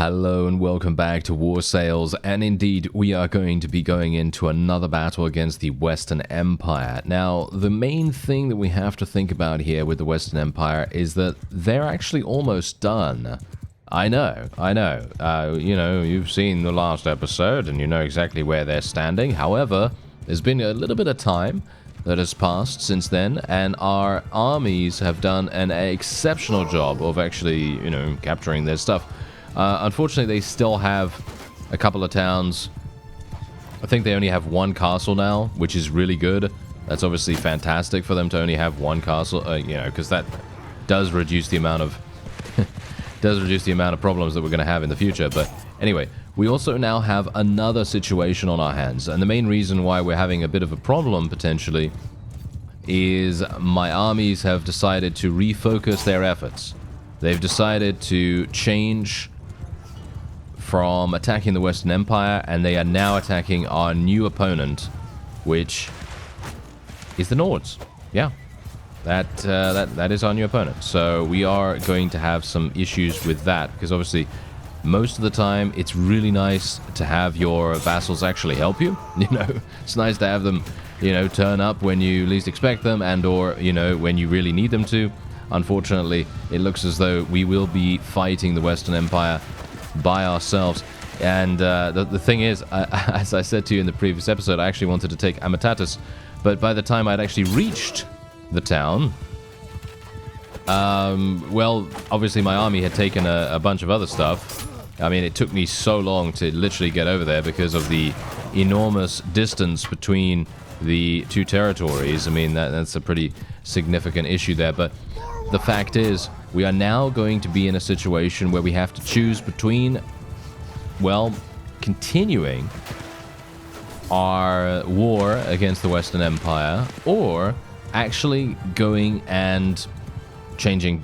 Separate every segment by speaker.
Speaker 1: Hello and welcome back to War Sales, and indeed we are going to be going into another battle against the Western Empire. Now, the main thing that we have to think about here with the Western Empire is that they're actually almost done. I know. You know, you've seen the last episode and you know exactly where they're standing. However, there's been a little bit of time that has passed since then, and our armies have done an exceptional job of actually, you know, capturing their stuff. Unfortunately, they still have a couple of towns. I think they only have one castle now, which is really good. That's obviously fantastic for them to only have one castle, you know, because that does reduce the amount of problems that we're going to have in the future. But anyway, we also now have another situation on our hands, and the main reason why we're having a bit of a problem potentially is my armies have decided to refocus their efforts. They've decided to change from attacking the Western Empire, and they are now attacking our new opponent, which is the Nords. Yeah, that is our new opponent. So we are going to have some issues with that, because obviously most of the time it's really nice to have your vassals actually help you. You know, it's nice to have them, you know, turn up when you least expect them, and or, you know, when you really need them to. Unfortunately, it looks as though we will be fighting the Western Empire by ourselves. And the thing is, as I said to you in the previous episode, I actually wanted to take Amatatus, but by the time I'd actually reached the town, well, obviously my army had taken a bunch of other stuff. I mean, it took me so long to literally get over there because of the enormous distance between the two territories. I mean, that's a pretty significant issue there, but the fact is, we are now going to be in a situation where we have to choose between, well, continuing our war against the Western Empire, or actually going and changing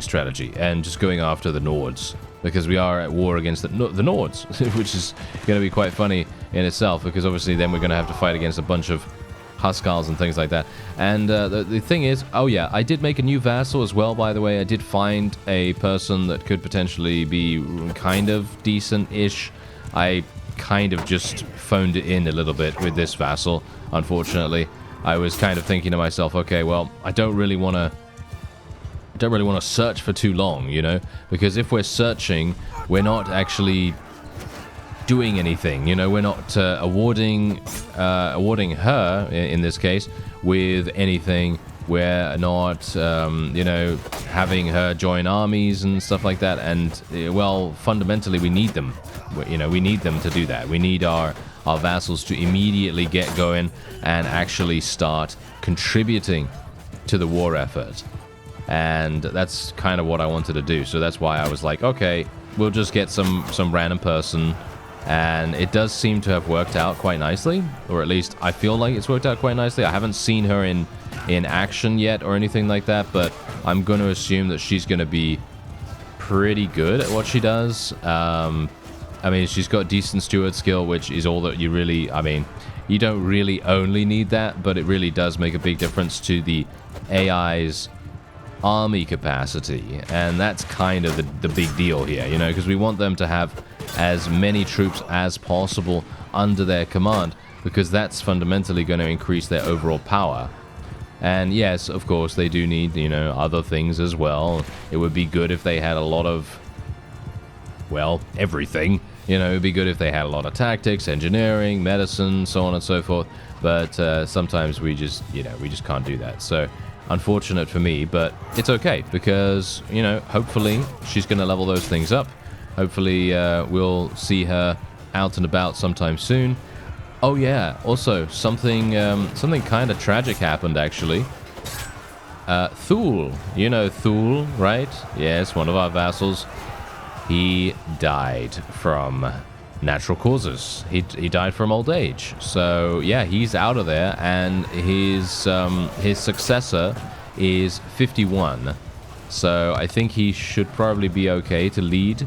Speaker 1: strategy and just going after the Nords, because we are at war against the Nords, which is going to be quite funny in itself, because obviously then we're going to have to fight against a bunch of Huskars and things like that. And the thing is, oh yeah, I did make a new vassal as well, by the way. I did find a person that could potentially be kind of decent-ish. I kind of just phoned it in a little bit with this vassal, unfortunately. I was kind of thinking to myself, okay, well, I don't really want to search for too long, you know, because if we're searching, we're not actually doing anything, you know. We're not awarding her in this case with anything. We're not you know, having her join armies and stuff like that. And well, fundamentally we need them, you know, we need them to do that. We need our vassals to immediately get going and actually start contributing to the war effort. And that's kind of what I wanted to do. So that's why I was like, okay, we'll just get some random person. And it does seem to have worked out quite nicely, or at least I feel like it's worked out quite nicely. I haven't seen her in action yet or anything like that, but I'm going to assume that she's going to be pretty good at what she does. I mean, she's got decent steward skill, which is all that you really, I mean, you don't really only need that, but it really does make a big difference to the AI's army capacity. And that's kind of the big deal here, you know, because we want them to have as many troops as possible under their command, because that's fundamentally going to increase their overall power. And yes, of course, they do need, you know, other things as well. It would be good if they had a lot of, well, everything. You know, it would be good if they had a lot of tactics, engineering, medicine, so on and so forth. But sometimes we just, you know, we just can't do that. So unfortunate for me, but it's okay, because, you know, hopefully she's going to level those things up. Hopefully we'll see her out and about sometime soon. Oh yeah, also something kind of tragic happened actually. Thule, you know Thule, right? Yes, one of our vassals. He died from natural causes. He died from old age. So yeah, he's out of there, and his successor is 51. So I think he should probably be okay to lead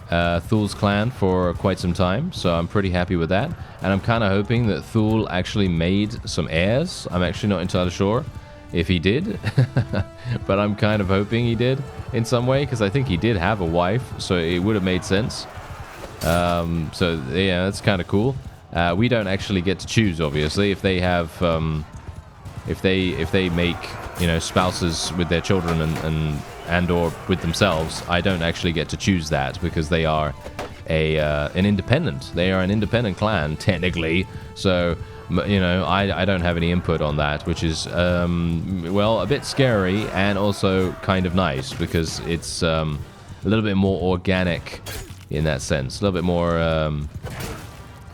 Speaker 1: Thule's clan for quite some time, so I'm pretty happy with that. And I'm kind of hoping that Thule actually made some heirs. I'm actually not entirely sure. if he did. But I'm kind of hoping he did in some way, because I think he did have a wife, so it would have made sense. So yeah, that's kind of cool. We don't actually get to choose, obviously, if they have if they make, you know, spouses with their children and or with themselves. I don't actually get to choose that, because they are an independent. They are an independent clan technically. So, you know, I don't have any input on that, which is well, a bit scary and also kind of nice, because it's a little bit more organic in that sense, a little bit more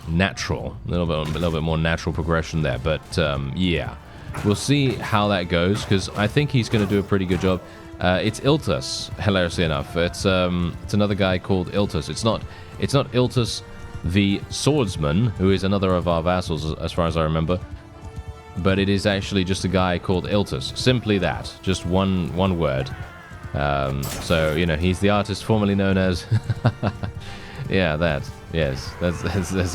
Speaker 1: natural, a little bit more natural progression there. But yeah, we'll see how that goes, because I think he's going to do a pretty good job. It's Iltus, hilariously enough. It's another guy called Iltus. It's not Iltus the swordsman, who is another of our vassals, as far as I remember, but it is actually just a guy called Iltus. Simply that, just one word. So, you know, he's the artist formerly known as yeah, that. Yes, that's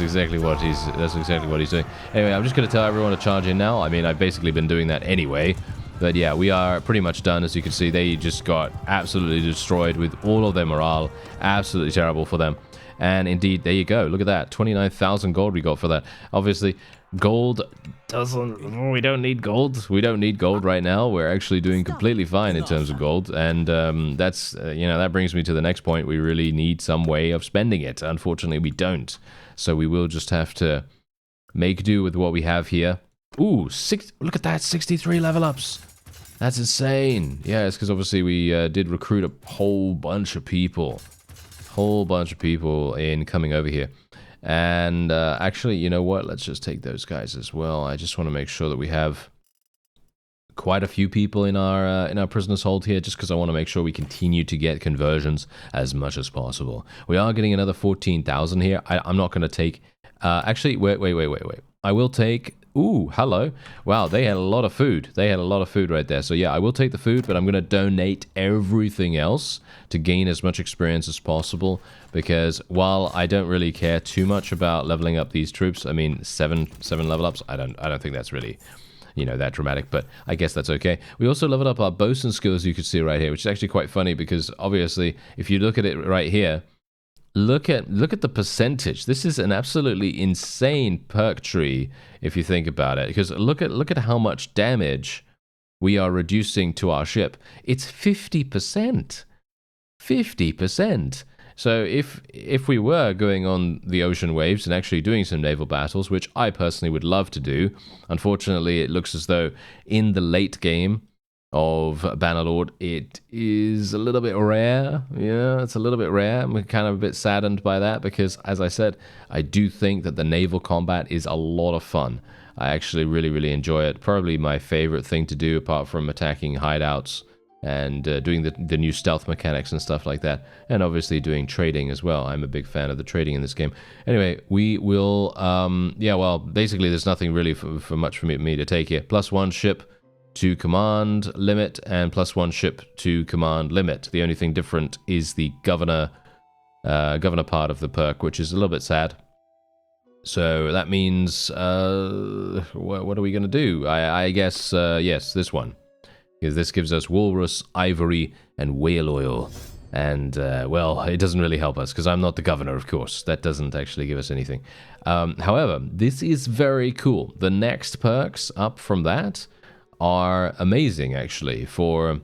Speaker 1: exactly what he's doing. Anyway, I'm just going to tell everyone to charge in now. I mean, I've basically been doing that anyway. But yeah, we are pretty much done. As you can see, they just got absolutely destroyed with all of their morale. Absolutely terrible for them. And indeed, there you go. Look at that. 29,000 gold we got for that. Obviously, gold doesn't... We don't need gold. We don't need gold right now. We're actually doing completely fine in terms of gold. And that's, you know, that brings me to the next point. We really need some way of spending it. Unfortunately, we don't. So we will just have to make do with what we have here. Ooh, look at that. 63 level ups. That's insane. Yeah, it's because obviously we did recruit a whole bunch of people. In coming over here. And actually, you know what? Let's just take those guys as well. I just want to make sure that we have quite a few people in our prisoners hold here, just because I want to make sure we continue to get conversions as much as possible. We are getting another 14,000 here. I'm not going to take... actually, wait. I will take... Ooh, hello. Wow, they had a lot of food. They had a lot of food right there. So yeah, I will take the food, but I'm going to donate everything else to gain as much experience as possible, because while I don't really care too much about leveling up these troops, I mean, seven level ups, I don't think that's really, you know, that dramatic, but I guess that's okay. We also leveled up our bosun skills, you can see right here, which is actually quite funny, because obviously, if you look at it right here, look at the percentage. This is an absolutely insane perk tree if you think about it, because look at how much damage we are reducing to our ship. It's 50%. 50%. So if we were going on the ocean waves and actually doing some naval battles, which I personally would love to do, unfortunately it looks as though in the late game of Bannerlord, it is a little bit rare. Yeah, it's a little bit rare. I'm kind of a bit saddened by that, because, as I said, I do think that the naval combat is a lot of fun. I actually really enjoy it. Probably my favorite thing to do, apart from attacking hideouts and doing the new stealth mechanics and stuff like that, and obviously doing trading as well. I'm a big fan of the trading in this game. Anyway, we will, yeah, well, basically there's nothing really for much for me to take here. +1 ship to command limit and +1 ship to command limit. The only thing different is the governor part of the perk, which is a little bit sad. So that means what are we going to do? I guess yes, this one, because this gives us walrus, ivory, and whale oil. And well, it doesn't really help us, because I'm not the governor, of course. That doesn't actually give us anything. However, this is very cool. The next perks up from that are amazing, actually, for,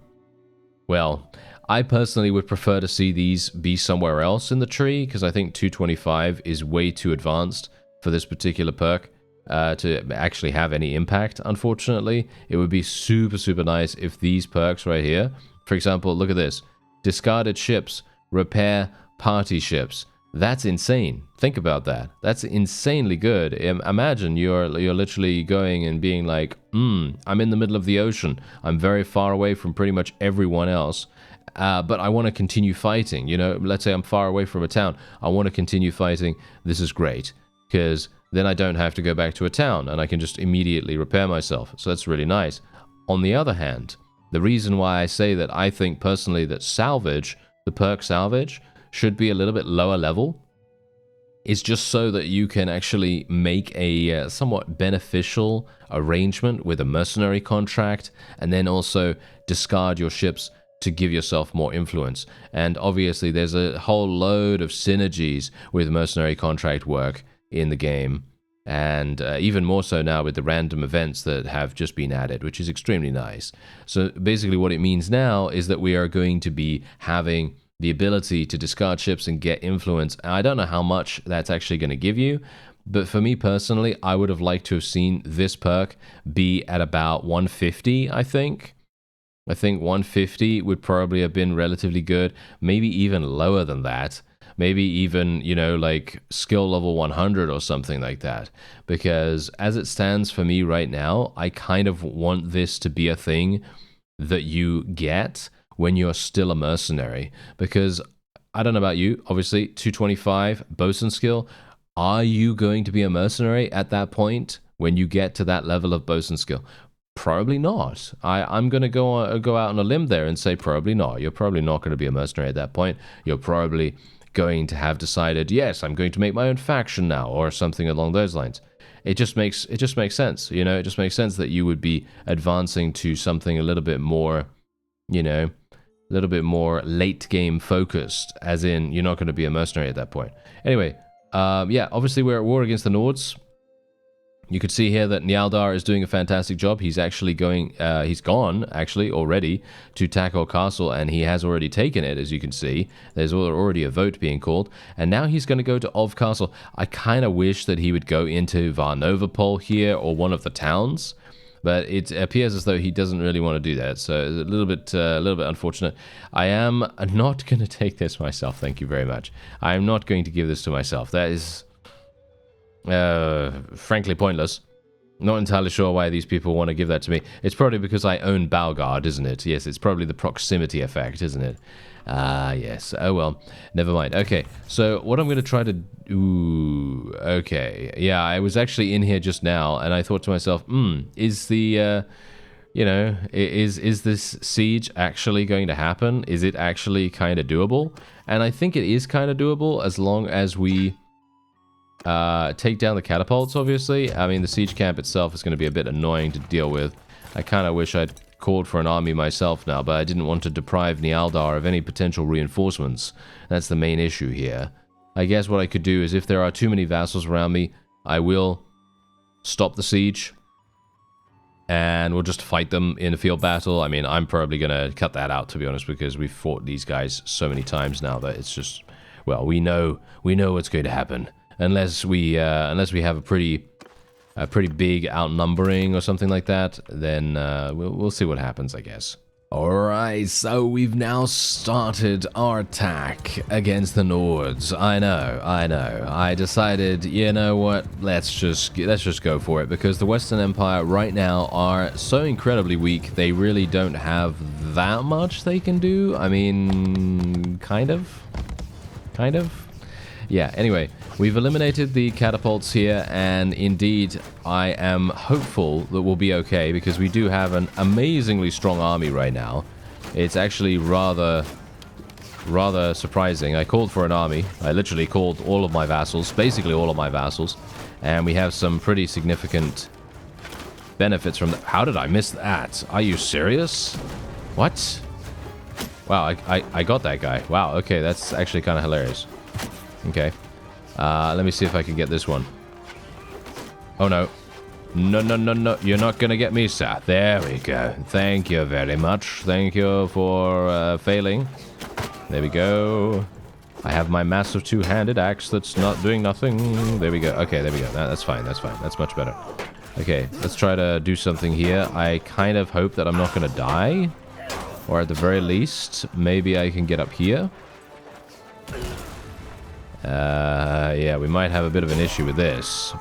Speaker 1: well, I personally would prefer to see these be somewhere else in the tree, because I think 225 is way too advanced for this particular perk to actually have any impact, unfortunately. It would be super nice if these perks right here, for example, look at this, discarded ships, repair party ships. That's insane. Think about that. That's insanely good. Imagine you're literally going and being like, I'm in the middle of the ocean. I'm very far away from pretty much everyone else. But I want to continue fighting. You know, let's say I'm far away from a town. I want to continue fighting. This is great, because then I don't have to go back to a town and I can just immediately repair myself. So that's really nice. On the other hand, the reason why I say that I think personally that salvage, the perk salvage, should be a little bit lower level, is just so that you can actually make a somewhat beneficial arrangement with a mercenary contract, and then also discard your ships to give yourself more influence. And obviously there's a whole load of synergies with mercenary contract work in the game, and even more so now with the random events that have just been added, which is extremely nice. So basically what it means now is that we are going to be having the ability to discard ships and get influence. I don't know how much that's actually going to give you, but for me personally, I would have liked to have seen this perk be at about 150, I think. I think 150 would probably have been relatively good, maybe even lower than that. Maybe even, you know, like skill level 100 or something like that. Because as it stands for me right now, I kind of want this to be a thing that you get when you're still a mercenary. Because I don't know about you, obviously 225 bosun skill. Are you going to be a mercenary at that point when you get to that level of bosun skill? Probably not. I'm going to go out on a limb there and say probably not. You're probably not going to be a mercenary at that point. You're probably going to have decided, yes, I'm going to make my own faction now, or something along those lines. It just makes sense, you know. It just makes sense that you would be advancing to something a little bit more, you know, a little bit more late game focused, as in you're not going to be a mercenary at that point. Anyway, yeah, obviously we're at war against the Nords. You could see here that Nialdar is doing a fantastic job. He's actually he's gone, actually, already to Takor Castle, and he has already taken it, as you can see. There's already a vote being called, and now he's going to go to Ov Castle. I kind of wish that he would go into Varnovopol here, or one of the towns, but it appears as though he doesn't really want to do that, so it's a little bit unfortunate. I am not going to take this myself, thank you very much. I am not going to give this to myself. That is frankly pointless. Not entirely sure why these people want to give that to me. It's probably because I own Balgard, isn't it? Yes, it's probably the proximity effect, isn't it? Yes. Oh well, never mind. Okay, so what I'm going to try to do... Okay, yeah, I was actually in here just now, and I thought to myself, is the... you know, is this siege actually going to happen? Is it actually kind of doable? And I think it is kind of doable, as long as we... take down the catapults, obviously. I mean, the siege camp itself is going to be a bit annoying to deal with. I kind of wish I'd called for an army myself now, but I didn't want to deprive Nialdar of any potential reinforcements. That's the main issue here. I guess what I could do is, if there are too many vassals around me, I will stop the siege, and we'll just fight them in a field battle. I mean, I'm probably going to cut that out, to be honest, because we've fought these guys so many times now that it's just... Well, we know what's going to happen. Unless we have a pretty big outnumbering or something like that, then we'll see what happens, I guess. Alright, so we've now started our attack against the Nords. I know. I decided, you know what, let's just go for it, because the Western Empire right now are so incredibly weak. They really don't have that much they can do. I mean, kind of. Yeah, anyway, we've eliminated the catapults here, and indeed, I am hopeful that we'll be okay, because we do have an amazingly strong army right now. It's actually rather surprising. I called for an army. I literally called all of my vassals, basically all of my vassals, and we have some pretty significant benefits from that. How did I miss that? Are you serious? What? Wow, I got that guy. Wow, okay, that's actually kind of hilarious. Okay. Let me see if I can get this one. Oh, no. No. You're not going to get me, sir. There we go. Thank you very much. Thank you for failing. There we go. I have my massive two-handed axe that's not doing nothing. There we go. Okay, there we go. That's fine. That's much better. Okay, let's try to do something here. I kind of hope that I'm not going to die. Or at the very least, maybe I can get up here. Yeah, we might have a bit of an issue with this.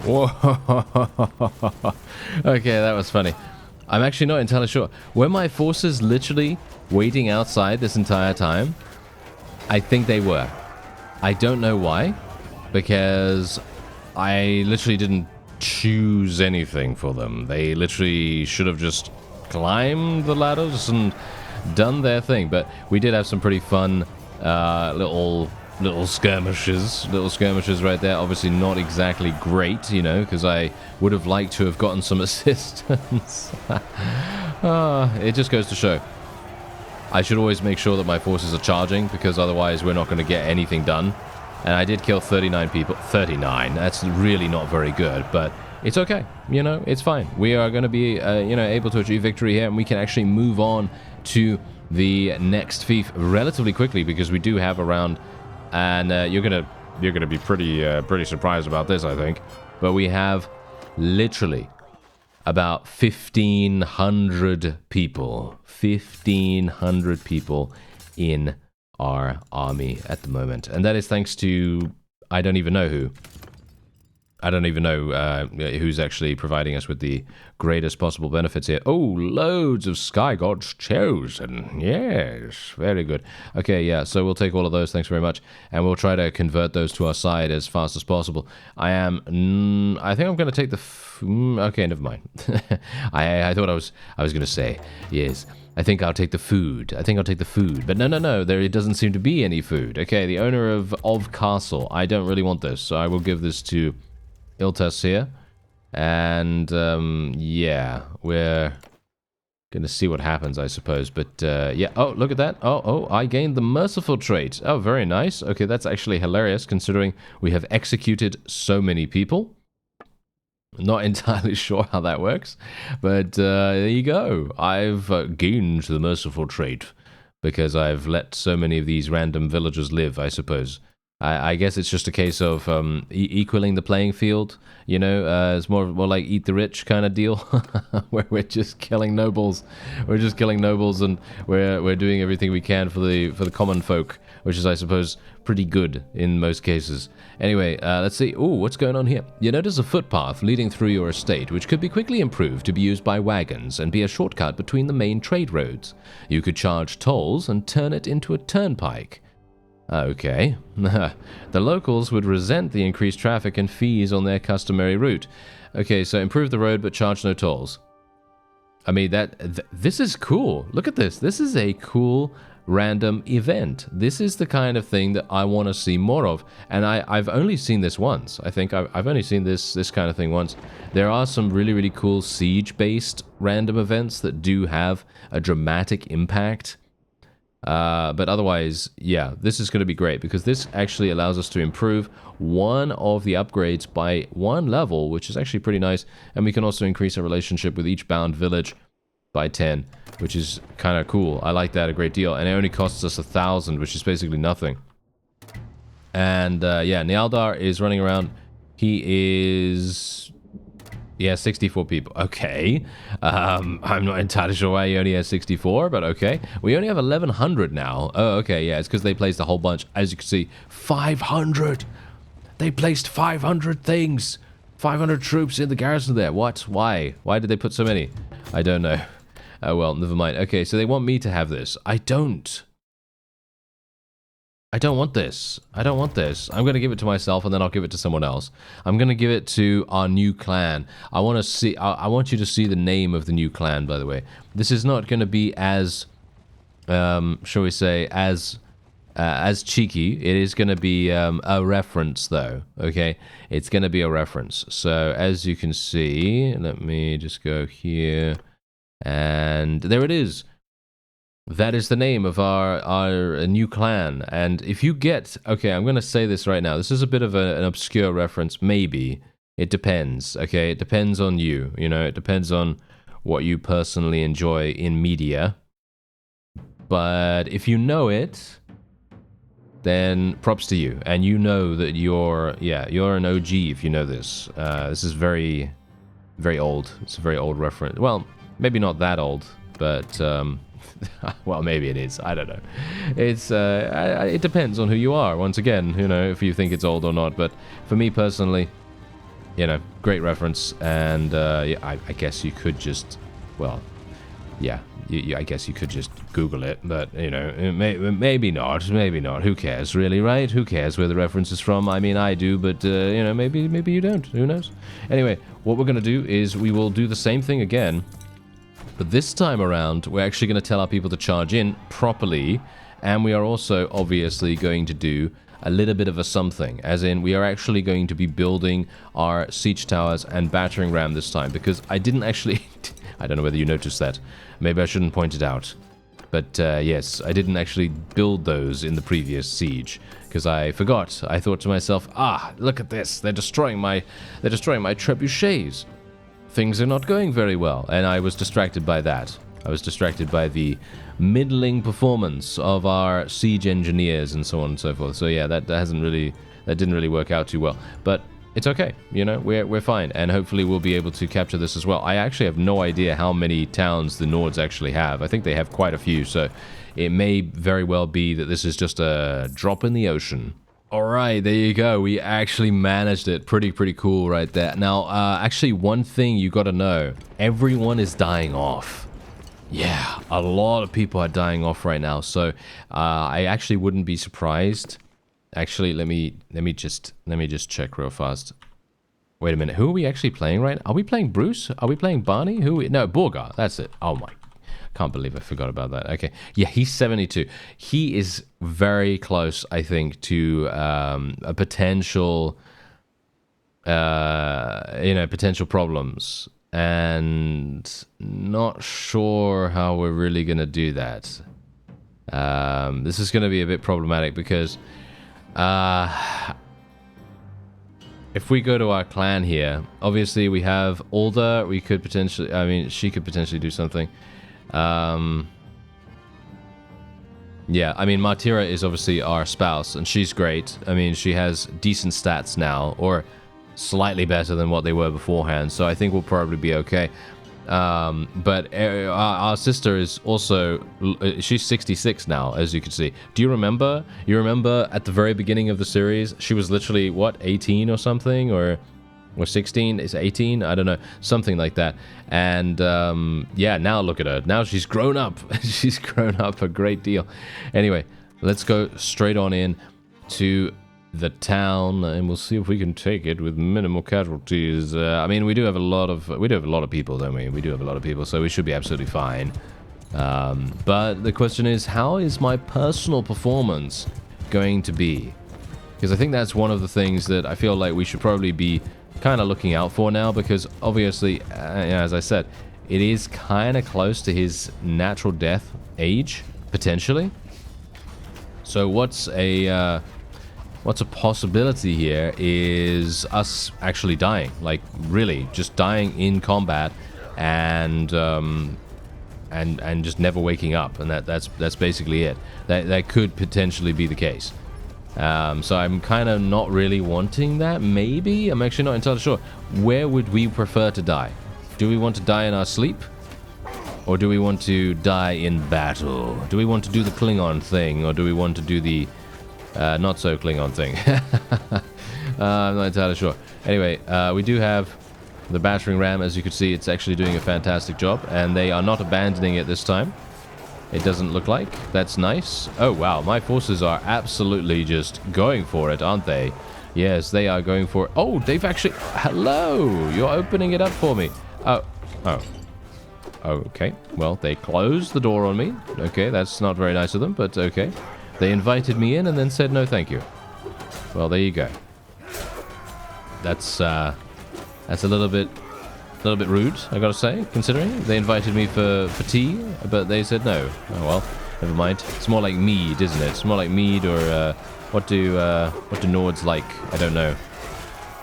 Speaker 1: Whoa. Okay, that was funny. I'm actually not entirely sure. Were my forces literally waiting outside this entire time? I think they were. I don't know why, because I literally didn't choose anything for them. They literally should have just climbed the ladders and done their thing. But we did have some pretty fun little skirmishes right there. Obviously not exactly great, you know, because I would have liked to have gotten some assistance. It just goes to show I should always make sure that my forces are charging, because otherwise we're not going to get anything done. And I did kill 39 people. 39, that's really not very good, but it's okay, you know, it's fine. We are going to be you know, able to achieve victory here, and we can actually move on to the next fief relatively quickly, because we do have around, and you're gonna be pretty surprised about this, I think. But we have literally about 1,500 people. 1,500 people in our army at the moment, and that is thanks to I don't even know who. I don't even know who's actually providing us with the greatest possible benefits here. Oh, loads of Sky Gods chosen. Yes, very good. Okay, yeah, so we'll take all of those. Thanks very much. And we'll try to convert those to our side as fast as possible. I think I'm going to take the... okay, never mind. I thought I was going to say, yes, I think I'll take the food. I think I'll take the food. But no, there doesn't seem to be any food. Okay, the owner of Castle. I don't really want this, so I will give this to Iltas here, and yeah, we're gonna see what happens, I suppose. But yeah, oh, look at that. Oh, I gained the merciful trait. Oh, very nice. Okay, that's actually hilarious, considering we have executed so many people. Not entirely sure how that works, but there you go. I've gained the merciful trait because I've let so many of these random villagers live, I suppose. I guess it's just a case of equaling the playing field, you know. It's more like eat the rich kind of deal, where we're just killing nobles. We're just killing nobles, and we're doing everything we can for the common folk, which is, I suppose, pretty good in most cases. Anyway, let's see. Ooh, what's going on here? You notice a footpath leading through your estate, which could be quickly improved to be used by wagons and be a shortcut between the main trade roads. You could charge tolls and turn it into a turnpike. Okay. The locals would resent the increased traffic and fees on their customary route. Okay, so improve the road but charge no tolls. I mean, this is cool. Look at this. This is a cool random event. This is the kind of thing that I want to see more of. And I've only seen this once. I think I've only seen this kind of thing once. There are some really, really cool siege-based random events that do have a dramatic impact. But otherwise, yeah, this is going to be great, because this actually allows us to improve one of the upgrades by 1 level, which is actually pretty nice. And we can also increase our relationship with each bound village by 10, which is kind of cool. I like that a great deal. And it only costs us 1,000, which is basically nothing. And yeah, Nialdar is running around. He is Yeah, 64 people. Okay. I'm not entirely sure why he only has 64, but okay. We only have 1,100 now. Oh, okay. Yeah, it's because they placed a whole bunch. As you can see, 500. They placed 500 things. 500 troops in the garrison there. What? Why? Why did they put so many? I don't know. Oh, well, never mind. Okay, so they want me to have this. I don't want this. I don't want this. I'm going to give it to myself and then I'll give it to someone else. I'm going to give it to our new clan. I want to see, I want you to see the name of the new clan, by the way. This is not going to be as, shall we say, as cheeky. It is going to be a reference, though, okay? It's going to be a reference. So, as you can see, let me just go here, and there it is. That is the name of our new clan. And if you get... Okay, I'm going to say this right now. This is a bit of an obscure reference, maybe. It depends, okay? It depends on you, you know? It depends on what you personally enjoy in media. But if you know it, then props to you. And you know that you're an OG if you know this. This is very, very old. It's a very old reference. Well, maybe not that old, but... well, maybe it is. I don't know. It's it depends on who you are. Once again, you know, if you think it's old or not. But for me personally, you know, great reference. And yeah, I guess you could just, well, yeah, I guess you could just Google it. But you know, maybe not. Maybe not. Who cares, really? Right? Who cares where the reference is from? I mean, I do, but you know, maybe you don't. Who knows? Anyway, what we're gonna do is we will do the same thing again. But this time around, we're actually going to tell our people to charge in properly, and we are also obviously going to do a little bit of a something, as in we are actually going to be building our siege towers and battering ram this time, because I didn't actually... I don't know whether you noticed that. Maybe I shouldn't point it out. But yes, I didn't actually build those in the previous siege, because I forgot. I thought to myself, look at this, they're destroying my trebuchets. Things are not going very well, and I was distracted by that. I was distracted by the middling performance of our siege engineers and so on and so forth. So yeah, that didn't really work out too well. But it's okay, you know, we're fine, and hopefully we'll be able to capture this as well. I actually have no idea how many towns the Nords actually have. I think they have quite a few, so it may very well be that this is just a drop in the ocean. Alright, there you go. We actually managed it. Pretty cool right there. Now, actually, one thing you gotta know. Everyone is dying off. Yeah, a lot of people are dying off right now. So, I actually wouldn't be surprised. Actually, let me just check real fast. Wait a minute. Who are we actually playing right now? Are we playing Bruce? Are we playing Barney? No, Borgar. That's it. Oh my. Can't believe I forgot about that. Okay. Yeah, he's 72. He is very close, I think, to a potential, potential problems. And not sure how we're really going to do that. This is going to be a bit problematic because if we go to our clan here, obviously we have Alda. We could potentially, I mean, she could potentially do something. Yeah, I mean, Martira is obviously our spouse, and she's great. I mean, she has decent stats now, or slightly better than what they were beforehand, so I think we'll probably be okay. But our sister is also, she's 66 now, as you can see. Do you remember? You remember at the very beginning of the series, she was literally, what, 18 or something, or 16, is 18, I don't know, something like that. And yeah, now look at her. Now she's grown up. She's grown up a great deal. Anyway, let's go straight on in to the town, and we'll see if we can take it with minimal casualties. I mean, we do have a lot of people, don't we? We do have a lot of people, so we should be absolutely fine. But the question is, how is my personal performance going to be? Because I think that's one of the things that I feel like we should probably be kind of looking out for now, because obviously, as I said, it is kind of close to his natural death age, potentially. So what's a possibility here is us actually dying, like really just dying in combat, and just never waking up, and that's basically it. That could potentially be the case. So I'm kind of not really wanting that. Maybe? I'm actually not entirely sure. Where would we prefer to die? Do we want to die in our sleep? Or do we want to die in battle? Do we want to do the Klingon thing? Or do we want to do the not so Klingon thing? I'm not entirely sure. Anyway, we do have the battering ram. As you can see, it's actually doing a fantastic job. And they are not abandoning it this time. It doesn't look like. That's nice. Oh, wow. My forces are absolutely just going for it, aren't they? Yes, they are going for it. Oh, they've actually... Hello! You're opening it up for me. Oh. Okay. Well, they closed the door on me. Okay, that's not very nice of them, but okay. They invited me in and then said no thank you. Well, there you go. That's a little bit rude, I gotta say, considering they invited me for tea, but they said no. Oh well, never mind. It's more like mead, isn't it? It's more like mead, or what do Nords like? I don't know.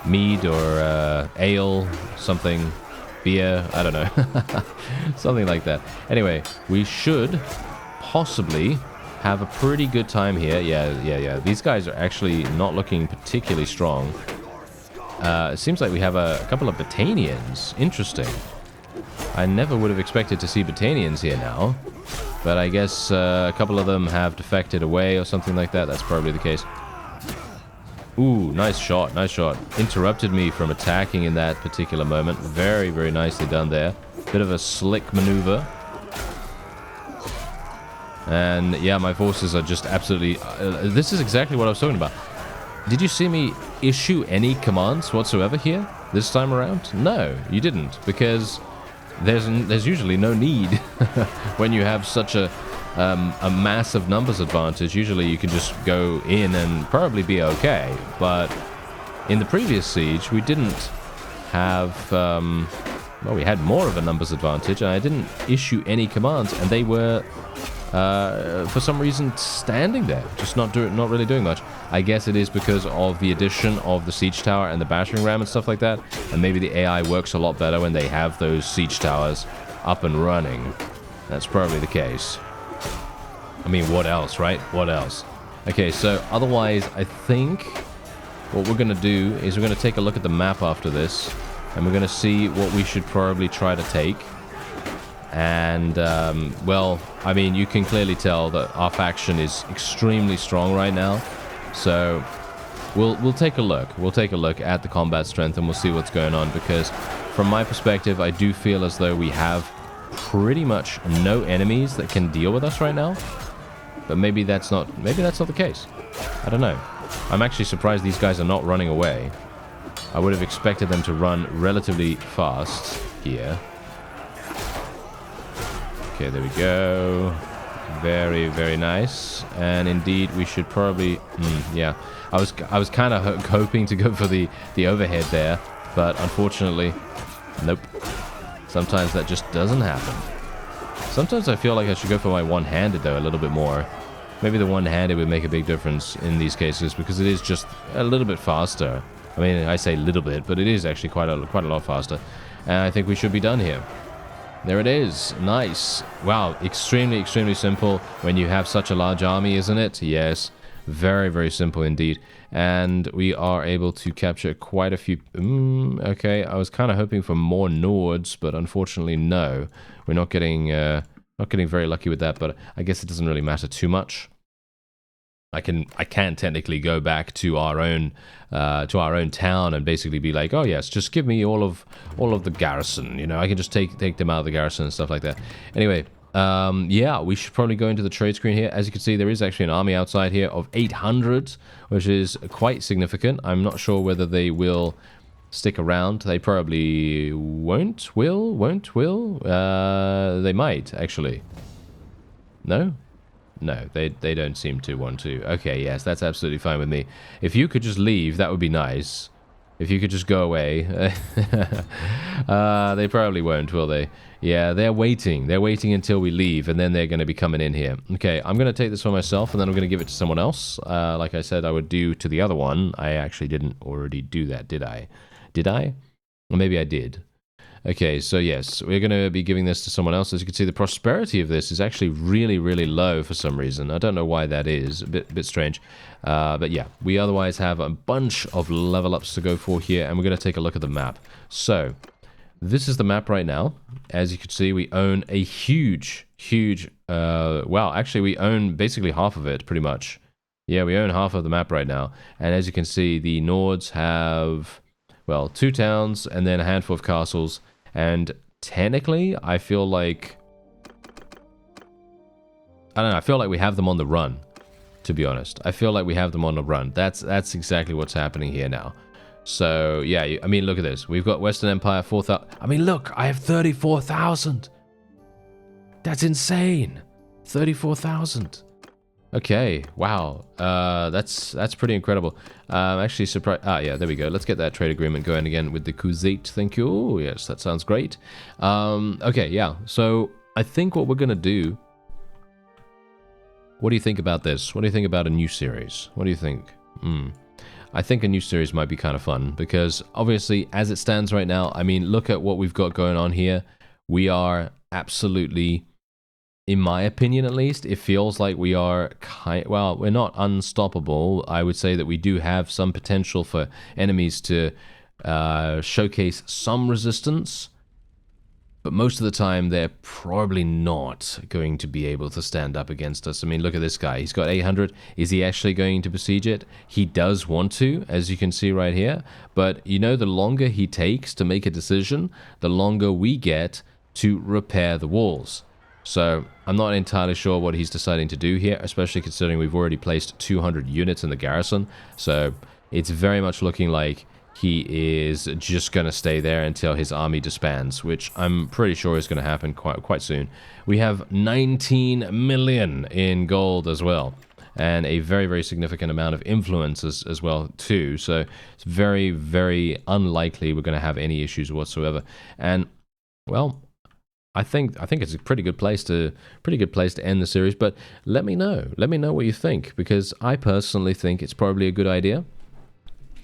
Speaker 1: Mead or ale, something, beer. I don't know, something like that. Anyway, we should possibly have a pretty good time here. Yeah. These guys are actually not looking particularly strong. It seems like we have a couple of Botanians. Interesting. I never would have expected to see Botanians here now. But I guess a couple of them have defected away or something like that. That's probably the case. Ooh, nice shot, nice shot. Interrupted me from attacking in that particular moment. Very, very nicely done there. Bit of a slick maneuver. And yeah, my forces are just absolutely... this is exactly what I was talking about. Did you see me issue any commands whatsoever here this time around? No, you didn't, because there's usually no need when you have such a massive numbers advantage. Usually you can just go in and probably be okay, but in the previous siege we didn't have... well, we had more of a numbers advantage, and I didn't issue any commands, and they were... for some reason standing there, just not really doing much. I guess it is because of the addition of the siege tower and the battering ram and stuff like that, and maybe the AI works a lot better when they have those siege towers up and running. That's probably the case. I mean, what else, right? What else? Okay, so otherwise I think what we're gonna do is we're gonna take a look at the map after this, and we're gonna see what we should probably try to take. And, well, I mean, you can clearly tell that our faction is extremely strong right now. So, we'll take a look. We'll take a look at the combat strength and we'll see what's going on. Because, from my perspective, I do feel as though we have pretty much no enemies that can deal with us right now. But maybe that's not the case. I don't know. I'm actually surprised these guys are not running away. I would have expected them to run relatively fast here. Okay, there we go. Very, very nice. And indeed, we should probably... yeah, I was kind of hoping to go for the overhead there, but unfortunately, nope. Sometimes that just doesn't happen. Sometimes I feel like I should go for my one-handed, though, a little bit more. Maybe the one-handed would make a big difference in these cases, because it is just a little bit faster. I mean, I say little bit, but it is actually quite a lot faster. And I think we should be done here. There it is. Nice. Wow, extremely, extremely simple when you have such a large army, isn't it? Yes. Very, very simple indeed. And we are able to capture quite a few... okay, I was kind of hoping for more Nords, but unfortunately, no. We're not getting very lucky with that, but I guess it doesn't really matter too much. I can technically go back to our own town and basically be like, oh yes, just give me all of the garrison. You know, I can just take them out of the garrison and stuff like that. Anyway, yeah, we should probably go into the trade screen here. As you can see, there is actually an army outside here of 800, which is quite significant. I'm not sure whether they will stick around. They probably won't. They might actually. No. No, they don't seem to want to. Okay, yes, that's absolutely fine with me. If you could just leave, that would be nice. If you could just go away. They probably won't, will they? Yeah, they're waiting. They're waiting until we leave, and then they're going to be coming in here. Okay, I'm going to take this for myself, and then I'm going to give it to someone else. Like I said, I would do to the other one. I actually didn't already do that, did I? Did I? Or maybe I did. Okay, so yes, we're going to be giving this to someone else. As you can see, the prosperity of this is actually really, really low for some reason. I don't know why that is. A bit strange. But yeah, we otherwise have a bunch of level ups to go for here, and we're going to take a look at the map. So, this is the map right now. As you can see, we own a huge, well, actually, we own basically half of it, pretty much. Yeah, we own half of the map right now. And as you can see, the Nords have, well, 2 towns and then a handful of castles. And technically, I feel like... I don't know, I feel like we have them on the run, to be honest. I feel like we have them on the run. That's exactly what's happening here now. So, yeah, I mean, look at this. We've got Western Empire, 4,000... I mean, look, I have 34,000. That's insane. 34,000. Okay, wow. That's pretty incredible. Actually surprised... Ah, yeah, there we go. Let's get that trade agreement going again with the Kuzate. Thank you. Oh, yes, that sounds great. Okay, yeah. So, I think what we're going to do... What do you think about this? What do you think about a new series? What do you think? I think a new series might be kind of fun, because obviously, as it stands right now, I mean, look at what we've got going on here. We are absolutely... In my opinion, at least, it feels like we are well, we're not unstoppable. I would say that we do have some potential for enemies to showcase some resistance, but most of the time they're probably not going to be able to stand up against us. I mean, look at this guy. He's got 800. Is he actually going to besiege it? He does want to, as you can see right here. But, you know, the longer he takes to make a decision, the longer we get to repair the walls. So, I'm not entirely sure what he's deciding to do here, especially considering we've already placed 200 units in the garrison. So, it's very much looking like he is just going to stay there until his army disbands, which I'm pretty sure is going to happen quite soon. We have 19 million in gold as well, and a very, very significant amount of influence as well, too. So, it's very, very unlikely we're going to have any issues whatsoever. And, well... I think it's a pretty good place to end the series. But let me know what you think, because I personally think it's probably a good idea.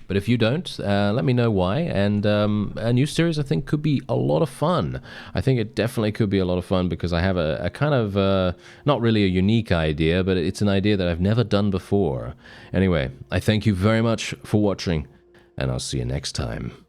Speaker 1: But if you don't, let me know why. And a new series I think could be a lot of fun. I think it definitely could be a lot of fun, because I have a kind of not really a unique idea, but it's an idea that I've never done before. Anyway, I thank you very much for watching, and I'll see you next time.